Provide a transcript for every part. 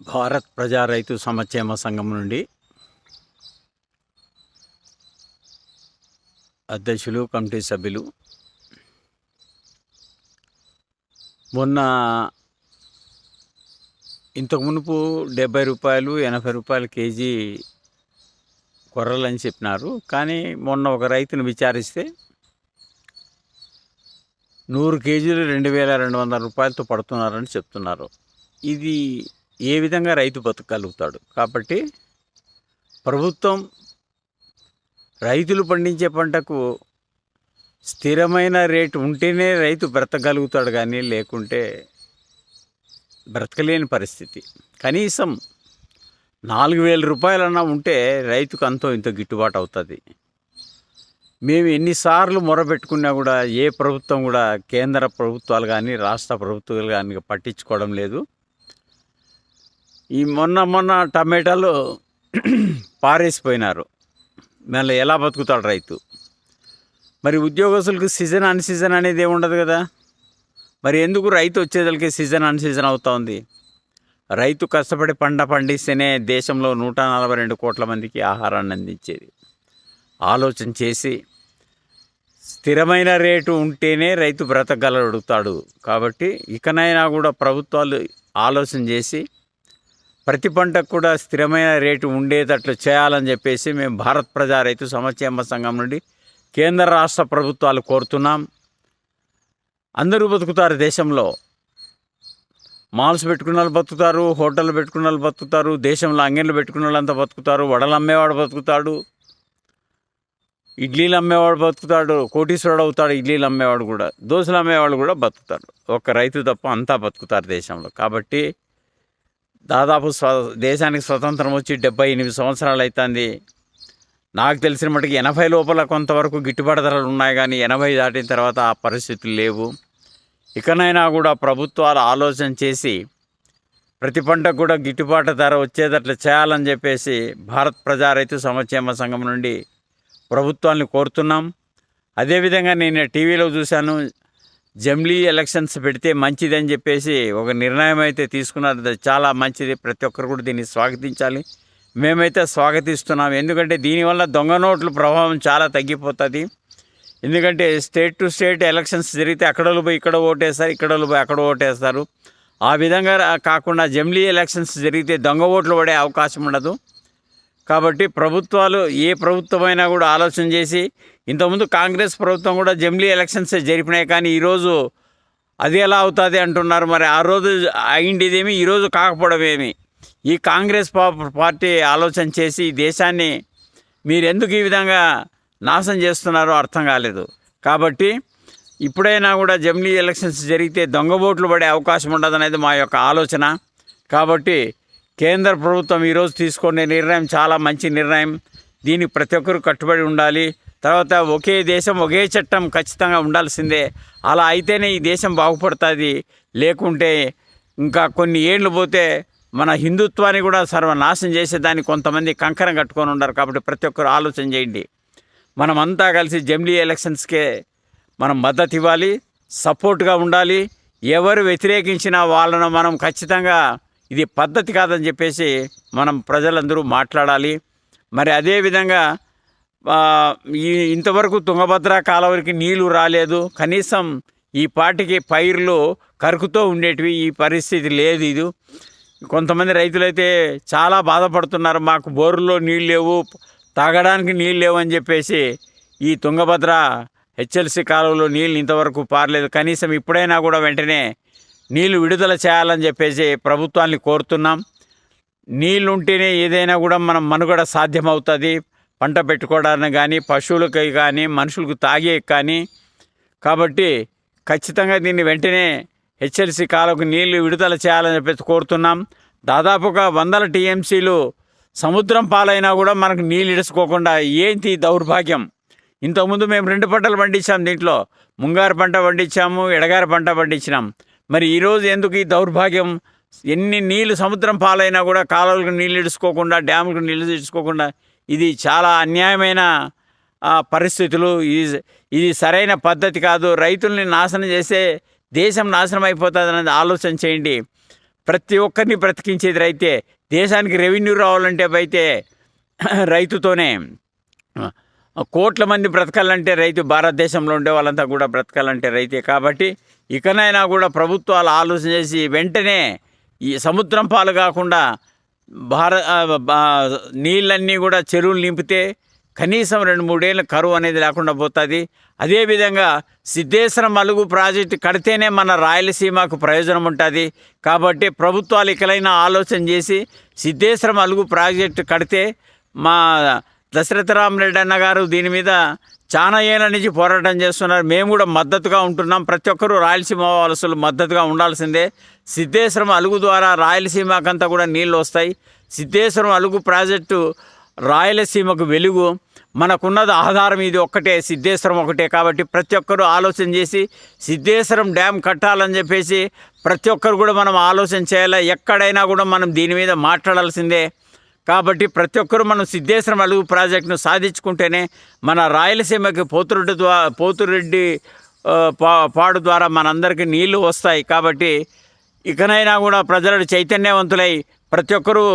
భారత్ ప్రజా రైతు సంక్షేమ సంఘం నుండి అధ్యక్షులు, కమిటీ సభ్యులు మొన్న ఇంతకు మునుపు 70 రూపాయలు 80 రూపాయలు కేజీ కొర్రలని చెప్పినారు. కానీ మొన్న ఒక రైతును విచారిస్తే 100 కేజీలు 2200 రూపాయలతో పడుతున్నారని చెప్తున్నారు. ఇది ఏ విధంగా రైతు బతకగలుగుతాడు? కాబట్టి ప్రభుత్వం రైతులు పండించే పంటకు స్థిరమైన రేటు ఉంటేనే రైతు బ్రతకగలుగుతాడు, కానీ లేకుంటే బ్రతకలేని పరిస్థితి. కనీసం 4000 రూపాయలన్నా ఉంటే రైతుకు అంతో ఇంత గిట్టుబాటు అవుతుంది. మేము ఎన్నిసార్లు మొరబెట్టుకున్నా కూడా ఏ ప్రభుత్వం కూడా, కేంద్ర ప్రభుత్వాలు కానీ రాష్ట్ర ప్రభుత్వాలు కానీ పట్టించుకోవడం లేదు. ఈ మొన్న టమాటాలు పారేసిపోయినారు. మళ్ళీ ఎలా బతుకుతాడు రైతు? మరి ఉద్యోగస్తులకు సీజన్ అన్ సీజన్ అనేది ఏమి ఉండదు కదా. మరి ఎందుకు రైతు వచ్చేదలకి సీజన్ అన్ సీజన్ అవుతా ఉంది? రైతు కష్టపడి పండిస్తేనే దేశంలో 142 కోట్ల మందికి ఆహారాన్ని అందించేది. ఆలోచన చేసి స్థిరమైన రేటు ఉంటేనే రైతు బ్రతకగలుగుతాడు. కాబట్టి ఇకనైనా కూడా ప్రభుత్వాలు ఆలోచన చేసి ప్రతి పంటకు కూడా స్థిరమైన రేటు ఉండేటట్లు చేయాలని చెప్పేసి మేము భారత్ ప్రజా రైతు సంక్షేమ సంఘం నుండి కేంద్ర రాష్ట్ర ప్రభుత్వాలు కోరుతున్నాం. అందరూ బతుకుతారు దేశంలో. మాల్స్ పెట్టుకున్న వాళ్ళు బతుకుతారు, హోటళ్ళు పెట్టుకున్న వాళ్ళు బతుకుతారు, దేశంలో అంగన్లు పెట్టుకున్న వాళ్ళంతా బతుకుతారు, వడలు అమ్మేవాడు బతుకుతాడు, ఇడ్లీలు అమ్మేవాడు బతుకుతాడు, కోటీశ్వరుడు అవుతాడు. ఇడ్లీలు అమ్మేవాడు కూడా, దోశలు అమ్మేవాడు కూడా బతుకుతాడు. ఒక రైతు తప్ప అంతా బతుకుతారు దేశంలో. కాబట్టి దాదాపు దేశానికి స్వతంత్రం వచ్చి 78 సంవత్సరాలు అవుతుంది. నాకు తెలిసిన మటుకు 80 లోపల కొంతవరకు గిట్టుబాటు ధరలు ఉన్నాయి, కానీ 80 దాటిన తర్వాత ఆ పరిస్థితులు లేవు. ఇకనైనా కూడా ప్రభుత్వాలు ఆలోచన చేసి ప్రతి పంటకు కూడా గిట్టుబాటు ధర వచ్చేటట్లు చేయాలని చెప్పేసి భారత్ ప్రజా రైతు సంక్షేమ సంఘం నుండి ప్రభుత్వాన్ని కోరుతున్నాం. అదేవిధంగా నేను టీవీలో చూశాను, జమిలీ ఎలక్షన్స్ పెడితే మంచిదని చెప్పేసి ఒక నిర్ణయం అయితే తీసుకున్నారు. అది చాలా మంచిది. ప్రతి ఒక్కరు కూడా దీన్ని స్వాగతించాలి. మేమైతే స్వాగతిస్తున్నాం. ఎందుకంటే దీనివల్ల దొంగ నోట్ల ప్రభావం చాలా తగ్గిపోతుంది. ఎందుకంటే స్టేట్ టు స్టేట్ ఎలక్షన్స్ జరిగితే అక్కడోళ్ళు పోయి ఇక్కడ ఓటేస్తారు, ఇక్కడోళ్ళు పోయి అక్కడ ఓటేస్తారు. ఆ విధంగా కాకుండా జమిలీ ఎలక్షన్స్ జరిగితే దొంగ ఓట్లు పడే అవకాశం ఉండదు. కాబట్టి ప్రభుత్వాలు, ఏ ప్రభుత్వమైనా కూడా ఆలోచన చేసి, ఇంతకుముందు కాంగ్రెస్ ప్రభుత్వం కూడా జమిలీ ఎలక్షన్స్ జరిపినాయి, కానీ ఈరోజు అది ఎలా అవుతుంది అంటున్నారు. మరి ఆ రోజు అయిండేదేమి, ఈరోజు కాకపోవడమేమి? ఈ కాంగ్రెస్ పార్టీ ఆలోచన చేసి దేశాన్ని మీరు ఎందుకు ఈ విధంగా నాశనం చేస్తున్నారో అర్థం కాలేదు. కాబట్టి ఇప్పుడైనా కూడా జమిలీ ఎలక్షన్స్ జరిగితే దొంగ ఓట్లు పడే అవకాశం ఉండదు అనేది మా యొక్క ఆలోచన. కాబట్టి కేంద్ర ప్రభుత్వం ఈరోజు తీసుకునే నిర్ణయం చాలా మంచి నిర్ణయం. దీనికి ప్రతి ఒక్కరు కట్టుబడి ఉండాలి. తర్వాత ఒకే దేశం ఒకే చట్టం ఖచ్చితంగా ఉండాల్సిందే. అలా అయితేనే ఈ దేశం బాగుపడుతుంది. లేకుంటే ఇంకా కొన్ని ఏళ్ళు పోతే మన హిందుత్వాన్ని కూడా సర్వనాశనం చేసేదాన్ని కొంతమంది కంకరం కట్టుకొని ఉన్నారు. కాబట్టి ప్రతి ఒక్కరు ఆలోచన చేయండి. మనమంతా కలిసి జమిలీ ఎలక్షన్స్కే మనం మద్దతు ఇవ్వాలి, సపోర్ట్గా ఉండాలి. ఎవరు వ్యతిరేకించినా వాళ్ళను మనం ఖచ్చితంగా ఇది పద్ధతి కాదని చెప్పేసి మనం ప్రజలందరూ మాట్లాడాలి. మరి అదేవిధంగా ఇంతవరకు తుంగభద్ర కాలువకి నీళ్లు రాలేదు. కనీసం ఈ పాటికి పైర్లు కరుకుతో ఉండేటివి. ఈ పరిస్థితి లేదు. ఇది కొంతమంది రైతులైతే చాలా బాధపడుతున్నారు. మాకు బోరులో నీళ్ళు లేవు, తాగడానికి నీళ్ళు లేవు అని చెప్పేసి ఈ తుంగభద్ర హెచ్ఎల్సి కాలువలో నీళ్ళు ఇంతవరకు పారలేదు. కనీసం ఇప్పుడైనా కూడా వెంటనే నీళ్లు విడుదల చేయాలని చెప్పేసి ప్రభుత్వాన్ని కోరుతున్నాం. నీళ్ళు ఉంటేనే ఏదైనా కూడా మనం మనుగడ సాధ్యమవుతుంది. పంట పెట్టుకోవడానికి కానీ, పశువులకి కానీ, మనుషులకు తాగే కానీ. కాబట్టి ఖచ్చితంగా దీన్ని వెంటనే హెచ్ఎల్సి కాలువకు నీళ్లు విడుదల చేయాలని చెప్పేసి కోరుతున్నాం. దాదాపుగా 100 టీఎంసీలు సముద్రం పాలైనా కూడా మనకు నీళ్ళు ఇడుచుకోకుండా ఏంటి దౌర్భాగ్యం? ఇంతకుముందు మేము 2 పంటలు పండించాం. దీంట్లో ముంగారు పంట పండించాము, ఎడగారు పంట పండించినాం. మరి ఈరోజు ఎందుకు ఈ దౌర్భాగ్యం? ఎన్ని నీళ్ళు సముద్రం పాలైనా కూడా కాలువలకు నీళ్ళు ఇడుచుకోకుండా, డ్యాములకు నీళ్ళు ఇడుచుకోకుండా, ఇది చాలా అన్యాయమైన పరిస్థితులు. ఇది సరైన పద్ధతి కాదు. రైతుల్ని నాశనం చేస్తే దేశం నాశనం అయిపోతుంది అనేది ఆలోచన చేయండి. ప్రతి ఒక్కరిని బ్రతికించేది రైతే. దేశానికి రెవెన్యూ రావాలంటే అయితే రైతుతోనే. కోట్ల మంది బ్రతకాలంటే రైతు, భారతదేశంలో ఉండే వాళ్ళంతా కూడా బ్రతకాలంటే రైతే. కాబట్టి ఇకనైనా కూడా ప్రభుత్వాలు ఆలోచన చేసి వెంటనే ఈ సముద్రం పాలు కాకుండా నీళ్ళన్నీ కూడా చెరువులు నింపితే కనీసం 2-3 ఏళ్ళ కరువు అనేది లేకుండా పోతుంది. అదేవిధంగా సిద్ధేశ్వరం అలుగు ప్రాజెక్టు కడితేనే మన రాయలసీమకు ప్రయోజనం ఉంటుంది. కాబట్టి ప్రభుత్వాలు ఇకలైనా ఆలోచన చేసి సిద్ధేశ్వరం అలుగు ప్రాజెక్టు కడితే, మా దశరథరామరెడ్డి అన్న గారు దీని మీద చాలా ఏళ్ళ నుంచి పోరాటం చేస్తున్నారు. మేము కూడా మద్దతుగా ఉంటున్నాం. ప్రతి ఒక్కరూ రాయలసీమ వాసులు మద్దతుగా ఉండాల్సిందే. సిద్ధేశ్వరం అలుగు ద్వారా రాయలసీమకంతా కూడా నీళ్ళు వస్తాయి. సిద్ధేశ్వరం అలుగు ప్రాజెక్టు రాయలసీమకు వెలుగు. మనకున్నది ఆధారం ఇది ఒక్కటే, సిద్ధేశ్వరం ఒకటే. కాబట్టి ప్రతి ఒక్కరూ ఆలోచన చేసి సిద్ధేశ్వరం డ్యామ్ కట్టాలని చెప్పేసి ప్రతి ఒక్కరు కూడా మనం ఆలోచన చేయాలి. ఎక్కడైనా కూడా మనం దీని మీద మాట్లాడాల్సిందే. కాబట్టి ప్రతి ఒక్కరూ మనం సిద్ధేశ్వరం అలుగు ప్రాజెక్టును సాధించుకుంటేనే మన రాయలసీమకి పోతురెడ్డి పాడు ద్వారా మనందరికీ నీళ్లు వస్తాయి. కాబట్టి ఇకనైనా కూడా ప్రజలు చైతన్యవంతులై ప్రతి ఒక్కరూ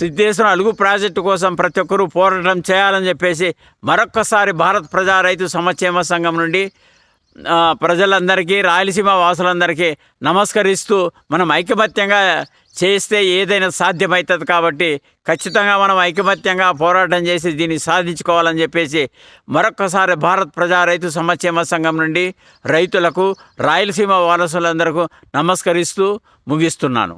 సిద్ధేశ్వరం అలుగు ప్రాజెక్టు కోసం ప్రతి ఒక్కరూ పోరాటం చేయాలని చెప్పేసి మరొక్కసారి భారత ప్రజా రైతు సంక్షేమ సంఘం నుండి ప్రజలందరికీ, రాయలసీమ వాసులందరికీ నమస్కరిస్తూ, మనం ఐకమత్యంగా చేస్తే ఏదైనా సాధ్యమవుతుంది. కాబట్టి ఖచ్చితంగా మనం ఐకమత్యంగా పోరాటం చేసి దీన్ని సాధించుకోవాలని చెప్పేసి మరొక్కసారి భారత్ ప్రజా రైతు సంక్షేమ సంఘం నుండి రైతులకు, రాయలసీమ వారసులందరికీ నమస్కరిస్తూ ముగిస్తున్నాను.